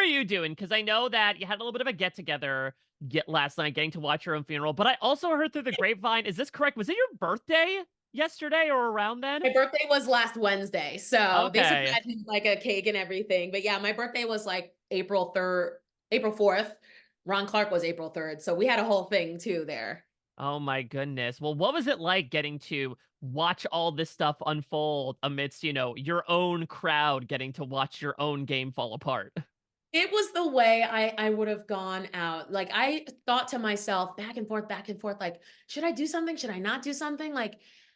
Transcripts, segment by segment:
are you doing? Because I know that you had a little bit of a get together get last night, getting to watch your own funeral. But I also heard through the grapevine. Is this correct? Was it your birthday yesterday or around then? My birthday was last Wednesday, so they Okay. surprised me with, like, a cake and everything, but yeah, my birthday was, like, April 3rd, April 4th. Ron Clark was April 3rd, so we had a whole thing too there. Oh my goodness. Well, what was it like getting to watch all this stuff unfold amidst, your own crowd getting to watch your own game fall apart? It was the way I would have gone out. Like, I thought to myself back and forth, like, "Should I do something? Should I not do something? Like,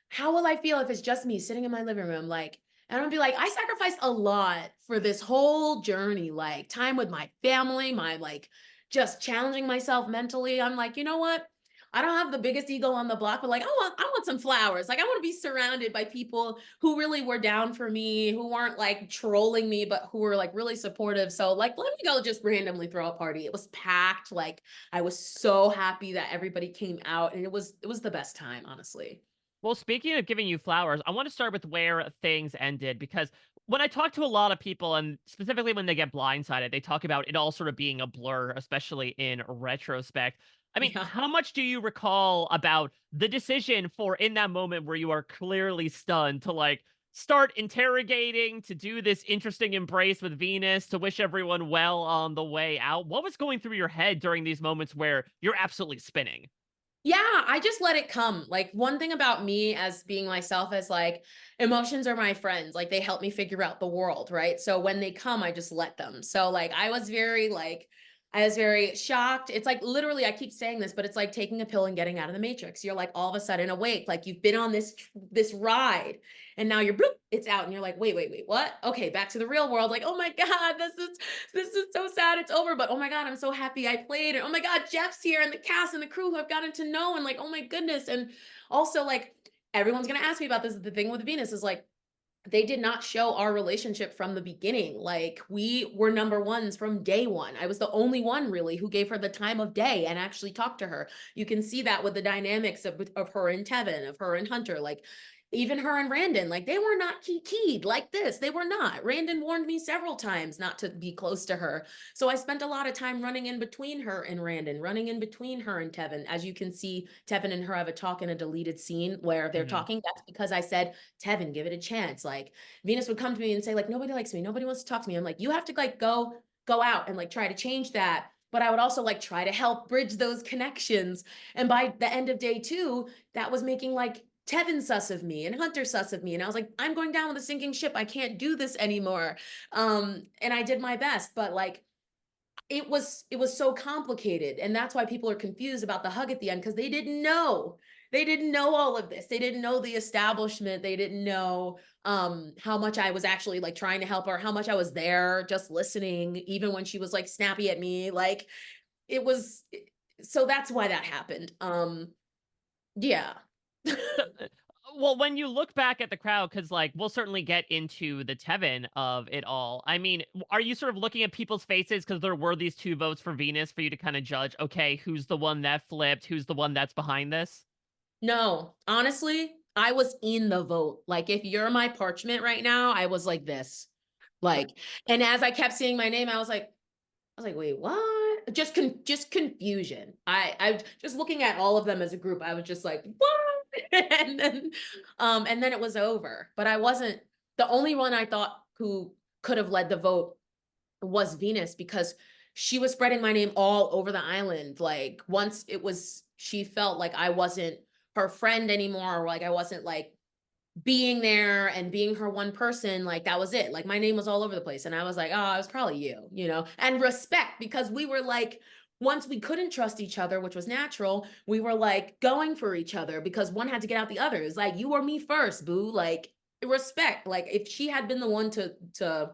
how will I feel if it's just me sitting in my living room?" Like, and I'm gonna be like, I sacrificed a lot for this whole journey, like, time with my family, my, like, just challenging myself mentally. I'm like, "You know what? I don't have the biggest ego on the block, but, like, I want some flowers. Like, I wanna be surrounded by people who really were down for me, who weren't like trolling me, but who were like really supportive. So like, let me go just randomly throw a party. It was packed. Like, I was so happy that everybody came out, and it was the best time, honestly. Well, speaking of giving you flowers, I want to start with where things ended because when I talk to a lot of people, and specifically when they get blindsided, they talk about it all sort of being a blur, especially in retrospect. I mean, Yeah. how much do you recall about the decision for in that moment where you are clearly stunned to like start interrogating, to do this interesting embrace with Venus, to wish everyone well on the way out? What was going through your head during these moments where you're absolutely spinning? Yeah, I just let it come. Like, one thing about me as being myself is like, emotions are my friends. Like, they help me figure out the world, right? So when they come, I just let them. So like, I was very shocked. It's like literally, I keep saying this, but it's like taking a pill and getting out of the matrix. You're like all of a sudden awake, like you've been on this ride, and now you're bloop, it's out, and you're like, wait, what? Okay, back to the real world. Like, oh my god, this is so sad it's over, but oh my god, I'm so happy I played, and oh my god, Jeff's here, and the cast and the crew who I've gotten to know, and like, oh my goodness. And also, like, everyone's gonna ask me about this. The thing with Venus is like, they did not show our relationship from the beginning. Like, we were number ones from day one. I was the only one really who gave her the time of day and actually talked to her. You can see that with the dynamics of her and Tevin, of her and Hunter. Like, even her and Randon, like, they were not keyed like this. They were not. Randon warned me several times not to be close to her. So I spent a lot of time running in between her and Randon, running in between her and Tevin. As you can see, Tevin and her have a talk in a deleted scene where they're Mhm. talking. That's because I said, Tevin, give it a chance. Like, Venus would come to me and say, like, nobody likes me. Nobody wants to talk to me. I'm like, you have to like go out and like try to change that. But I would also like try to help bridge those connections. And by the end of day two, that was making like Tevin sus of me and Hunter sus of me. And I was like, I'm going down with a sinking ship. I can't do this anymore. And I did my best, but like, it was so complicated, and that's why people are confused about the hug at the end, because they didn't know all of this. They didn't know the establishment. They didn't know how much I was actually like trying to help her, how much I was there just listening, even when she was like snappy at me. Like, it was, so that's why that happened. Yeah. So, well, when you look back at the crowd, because like we'll certainly get into the Tevin of it all. I mean, are you sort of looking at people's faces because there were these two votes for Venus for you to kind of judge? Okay, who's the one that flipped? Who's the one that's behind this? No, honestly, I was in the vote. Like, if you're my parchment right now, I was like this. Like, and as I kept seeing my name, I was like, wait, what? Just confusion. I just looking at all of them as a group, I was just like, what? And then it was over. But I wasn't the only one I thought who could have led the vote was Venus, because she was spreading my name all over the island. Like, once it was, she felt like I wasn't her friend anymore, or like I wasn't like being there and being her one person, like that was it. Like, my name was all over the place. And I was like, oh, it was probably you. And respect, because we were like, once we couldn't trust each other, which was natural, we were like going for each other because one had to get out the other. It's like, you or me first, boo. Like, respect. Like, if she had been the one to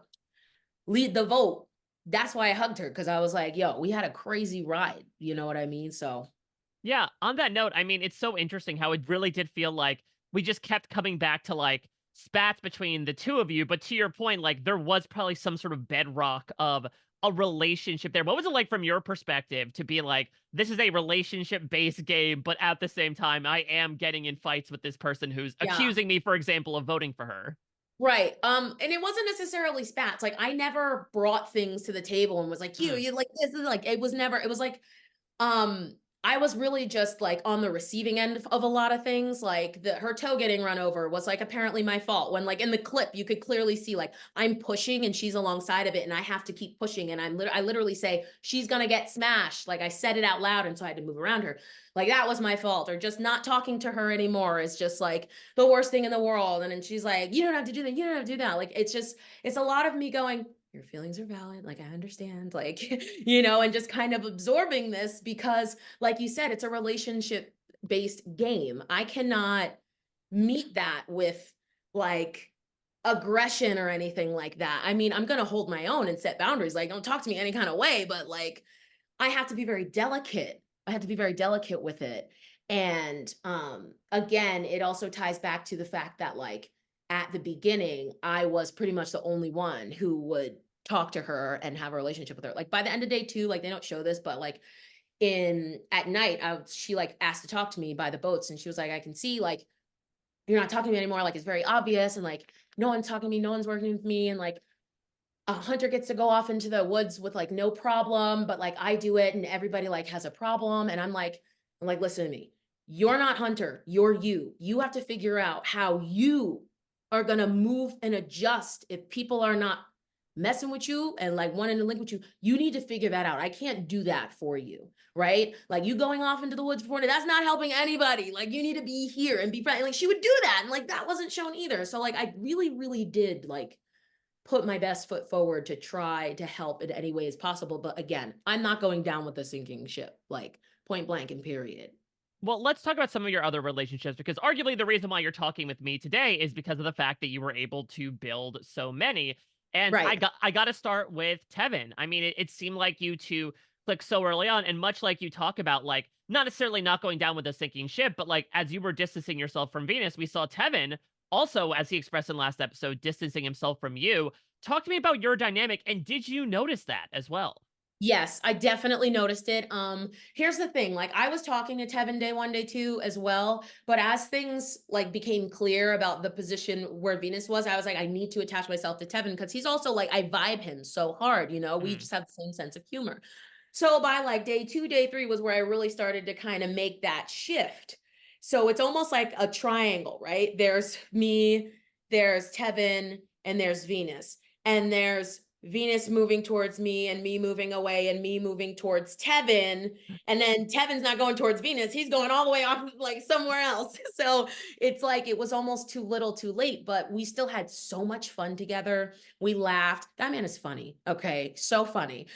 lead the vote, that's why I hugged her, because I was like, yo, we had a crazy ride. You know what I mean? So Yeah, on that note, I mean, it's so interesting how it really did feel like we just kept coming back to like spats between the two of you. But to your point, like there was probably some sort of bedrock of a relationship there. What was it like from your perspective to be like, this is a relationship based game, but at the same time, I am getting in fights with this person who's yeah. accusing me, for example, of voting for her? Right. And it wasn't necessarily spats. Like I never brought things to the table and was like, Mm. you like this is like it was never, it was like um, I was really just, like, on the receiving end of a lot of things, like, her toe getting run over was, like, apparently my fault when, like, in the clip, you could clearly see, like, I'm pushing and she's alongside of it, and I have to keep pushing, and I literally say, "She's gonna get smashed," like, I said it out loud, and so I had to move around her. Like, that was my fault, or just not talking to her anymore is just, like, the worst thing in the world, and then she's like, "You don't have to do that, you don't have to do that." Like, it's a lot of me going, your feelings are valid. Like, I understand, like, and just kind of absorbing this because, like you said, it's a relationship based game. I cannot meet that with like aggression or anything like that. I mean, I'm going to hold my own and set boundaries. Like, don't talk to me any kind of way, but like, I have to be very delicate. I have to be very delicate with it. And again, it also ties back to the fact that like at the beginning, I was pretty much the only one who would talk to her and have a relationship with her. Like by the end of day 2, like they don't show this, but like in at night, she like asked to talk to me by the boats and she was like, I can see like you're not talking to me anymore. Like it's very obvious and like no one's talking to me, no one's working with me. And like a hunter gets to go off into the woods with like no problem, but like I do it and everybody like has a problem. And I'm like, listen to me. You're not hunter, you're you. You have to figure out how you are gonna move and adjust if people are not messing with you and like wanting to link with you. You need to figure that out. I can't do that for you, right? Like you going off into the woods for that's not helping anybody. Like you need to be here and be friendly. Like she would do that. And like that wasn't shown either. So like I really, really did like put my best foot forward to try to help in any way as possible. But again, I'm not going down with a sinking ship, like point blank and period. Well, let's talk about some of your other relationships because arguably the reason why you're talking with me today is because of the fact that you were able to build so many. And Right. I got to start with Tevin. I mean, it seemed like you two clicked so early on, and much like you talk about, like not necessarily not going down with a sinking ship, but like as you were distancing yourself from Venus, we saw Tevin also, as he expressed in last episode, distancing himself from you. Talk to me about your dynamic, and did you notice that as well? Yes, I definitely noticed it. Here's the thing, like I was talking to Tevin day 1, day 2 as well, but as things like became clear about the position where Venus was, I was like, I need to attach myself to Tevin because he's also like I vibe him so hard, we Mm, just have the same sense of humor. So by like day 2, day 3 was where I really started to kind of make that shift. So it's almost like a triangle, right? There's me, there's Tevin, and there's Venus. And there's Venus moving towards me and me moving away and me moving towards Tevin. And then Tevin's not going towards Venus. He's going all the way off like somewhere else. So it's like it was almost too little too late, but we still had so much fun together. We laughed. That man is funny. Okay. So funny.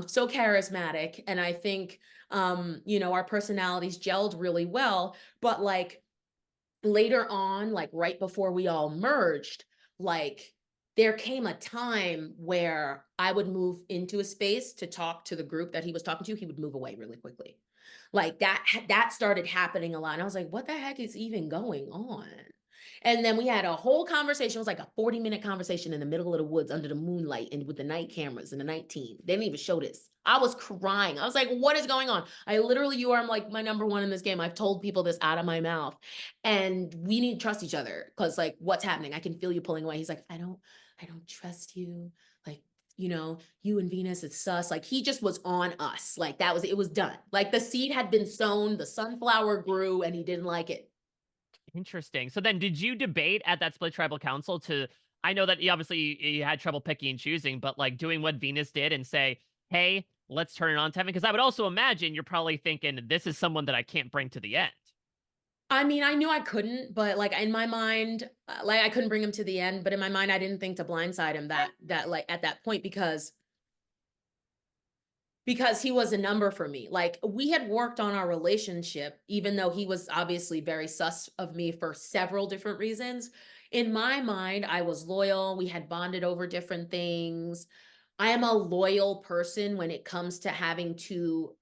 So charismatic. And I think our personalities gelled really well. But like later on, like right before we all merged, like there came a time where I would move into a space to talk to the group that he was talking to, he would move away really quickly. Like that started happening a lot. And I was like, what the heck is even going on? And then we had a whole conversation. It was like a 40-minute conversation in the middle of the woods under the moonlight and with the night cameras and the night team. They didn't even show this. I was crying. I was like, what is going on? You are like my number one in this game. I've told people this out of my mouth. And we need to trust each other because like what's happening? I can feel you pulling away. He's like, I don't trust you. Like, you and Venus, it's sus. Like he just was on us. Like it was done. Like the seed had been sown, the sunflower grew, and he didn't like it. interesting. So then, did you debate at that split tribal council to? I know that you obviously you had trouble picking and choosing, but like doing what Venus did and say, "Hey, let's turn it on, Tevin," because I would also imagine you're probably thinking, "This is someone that I can't bring to the end." I mean, I knew I couldn't, but like in my mind, like I couldn't bring him to the end, but in my mind, I didn't think to blindside him that like at that point because he was a number for me. Like we had worked on our relationship, even though he was obviously very sus of me for several different reasons. In my mind, I was loyal. We had bonded over different things. I am a loyal person when it comes to having to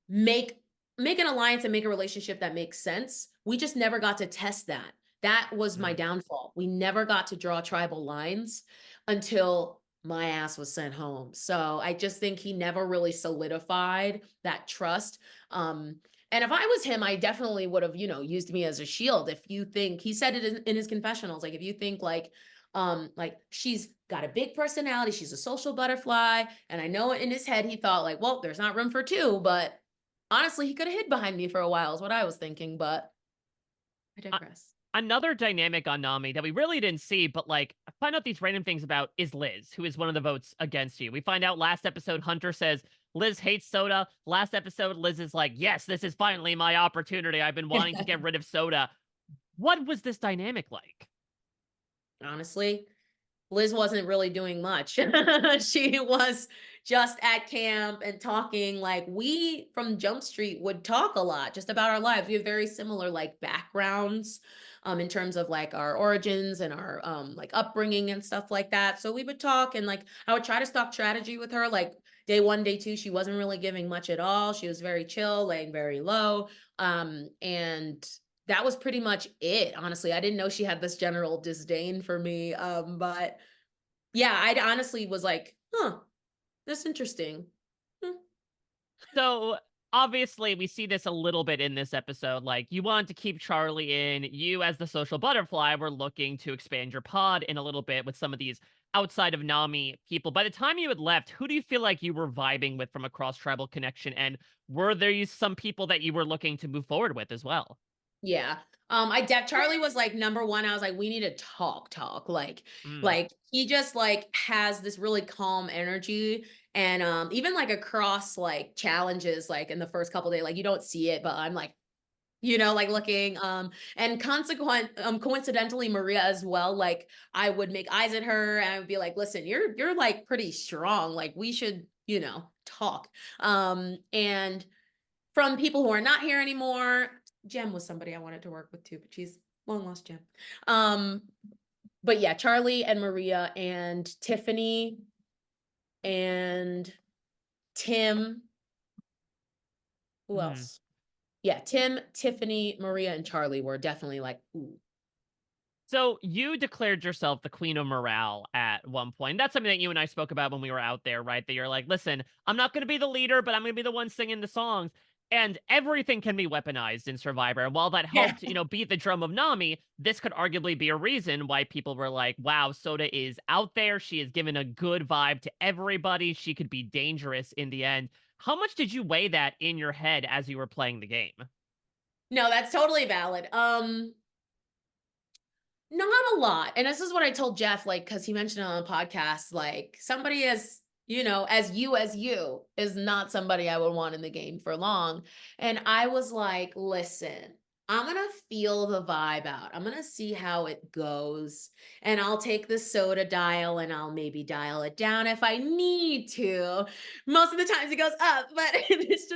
make make an alliance and make a relationship that makes sense. We just never got to test that. That was my Mm. downfall. We never got to draw tribal lines until my ass was sent home. So I just think he never really solidified that trust. And if I was him, I definitely would have, used me as a shield. If you think he said it in his confessionals, like if you think like she's got a big personality, she's a social butterfly, and I know in his head he thought like, well, there's not room for two, but honestly, he could have hid behind me for a while, is what I was thinking, but I Uh, digress. Another dynamic on Nami that we really didn't see, but like I find out these random things about is Liz, who is one of the votes against you. We find out last episode Hunter says Liz hates soda. Last episode, Liz is like, yes, this is finally my opportunity. I've been wanting to get rid of soda. What was this dynamic like? Honestly, Liz wasn't really doing much. She was just at camp and talking. Like, we from Jump Street would talk a lot just about our lives. We have very similar like backgrounds in terms of like our origins and our like upbringing and stuff like that. So we would talk, and like I would try to talk strategy with her. Like day one, day two, she wasn't really giving much at all. She was very chill, laying very low. And that was pretty much it. Honestly, I didn't know she had this general disdain for me. But yeah, I honestly was like, "Huh, that's interesting." Hmm. So obviously, we see this a little bit in this episode. Like, you want to keep Charlie in. You, as the social butterfly, were looking to expand your pod in a little bit with some of these outside of Nami people. By the time you had left, who do you feel like you were vibing with from a cross tribal connection? And were there some people that you were looking to move forward with as well? Yeah. Charlie was like number 1. I was like, "We need to talk." Mm. Like he just like has this really calm energy, and even like across like challenges like in the first couple days, like you don't see it, but I'm like, like looking, and coincidentally, Maria as well. Like I would make eyes at her and I would be like, listen, you're like pretty strong. Like we should, talk. And from people who are not here anymore, Jem was somebody I wanted to work with too, but she's long lost Jem. Um, but yeah, Charlie and Maria and Tiffany and Tim. Who Hmm. else? Yeah, Tim, Tiffany, Maria, and Charlie were definitely like, ooh. So you declared yourself the queen of morale at one point. That's something that you and I spoke about when we were out there, right? That you're like, listen, I'm not going to be the leader, but I'm going to be the one singing the songs. And everything can be weaponized in Survivor. And while that Yeah. helped, beat the drum of Nami, this could arguably be a reason why people were like, wow, Soda is out there. She is given a good vibe to everybody. She could be dangerous in the end. How much did you weigh that in your head as you were playing the game? No, that's totally valid. Not a lot. And this is what I told Jeff, like, because he mentioned it on the podcast, like somebody as, as you is not somebody I would want in the game for long. And I was like, listen, I'm gonna feel the vibe out. I'm gonna see how it goes. And I'll take the soda dial and I'll maybe dial it down if I need to. Most of the times it goes up, but it's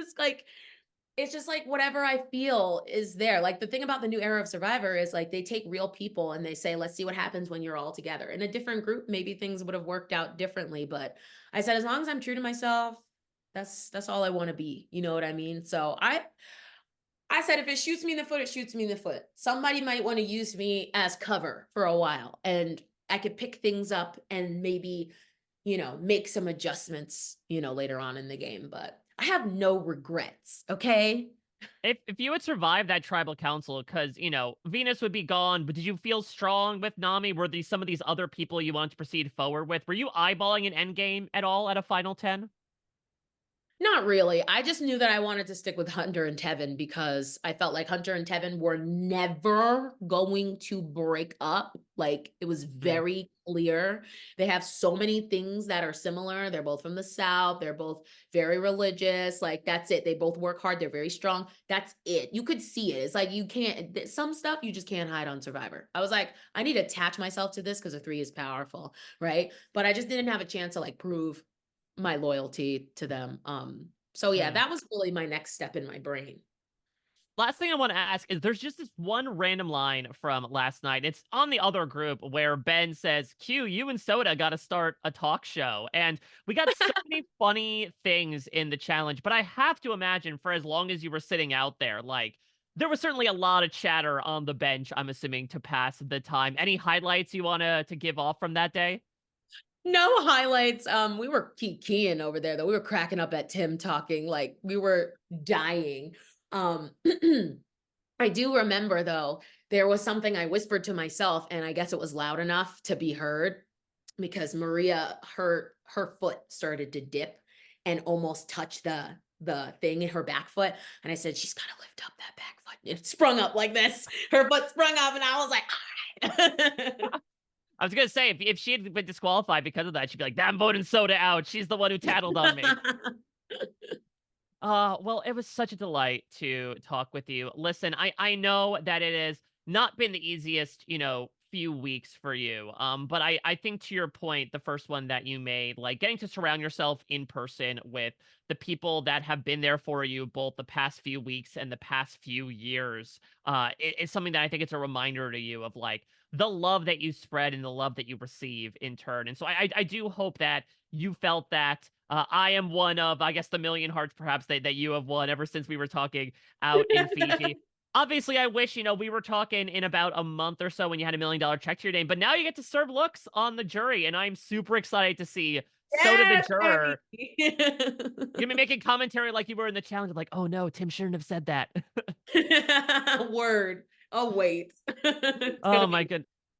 just like whatever I feel is there. Like the thing about the new era of Survivor is like they take real people and they say, let's see what happens when you're all together. In a different group, maybe things would have worked out differently. But I said, as long as I'm true to myself, that's all I want to be. You know what I mean? So I said, if it shoots me in the foot, it shoots me in the foot. Somebody might want to use me as cover for a while, and I could pick things up and maybe, make some adjustments, later on in the game. But I have no regrets. Okay. If you had survived that tribal council, because Venus would be gone, but did you feel strong with Nami? Were these some of these other people you want to proceed forward with? Were you eyeballing an endgame at all at a final 10? Not really. I just knew that I wanted to stick with Hunter and Tevin because I felt like Hunter and Tevin were never going to break up. Like it was Mm. very clear. They have so many things that are similar. They're both from the South. They're both very religious. Like that's it. They both work hard. They're very strong. That's it. You could see it. It's like you can't, some stuff you just can't hide on Survivor. I was like, I need to attach myself to this because a 3 is powerful. Right. But I just didn't have a chance to like prove my loyalty to them. So yeah, Mm. that was really my next step in my brain. Last thing I want to ask is there's just this one random line from last night. It's on the other group where Ben says, Q, you and Soda got to start a talk show. And we got so many funny things in the challenge, but I have to imagine for as long as you were sitting out there, like, there was certainly a lot of chatter on the bench, I'm assuming, to pass the time. Any highlights you want to give off from that day? No highlights. We were keying over there though. We were cracking up at Tim talking, like we were dying. Um, I do remember though, there was something I whispered to myself, and I guess it was loud enough to be heard because Maria, her foot started to dip and almost touch the thing in her back foot. And I said, she's gotta lift up that back foot. It sprung up like this. Her foot sprung up, and I was like, all right. I was gonna say, if she had been disqualified because of that, she'd be like, "I'm voting Soda out. She's the one who tattled on me." Well, it was such a delight to talk with you. Listen, I know that it has not been the easiest, few weeks for you. But I think to your point, the first one that you made, like getting to surround yourself in person with the people that have been there for you both the past few weeks and the past few years, it's something that I think it's a reminder to you of like the love that you spread and the love that you receive in turn. And so I do hope that you felt that. I am one of, I guess, the million hearts perhaps that you have won ever since we were talking out in Fiji. Obviously, I wish, we were talking in about a month or so when you had $1 million check to your name, but now you get to serve looks on the jury, and I'm super excited to see So Did the Yes, baby. Juror. You're gonna be making commentary like you were in the challenge, like, oh no, Tim shouldn't have said that. Word. Oh, wait. It's gonna Oh be my goodness.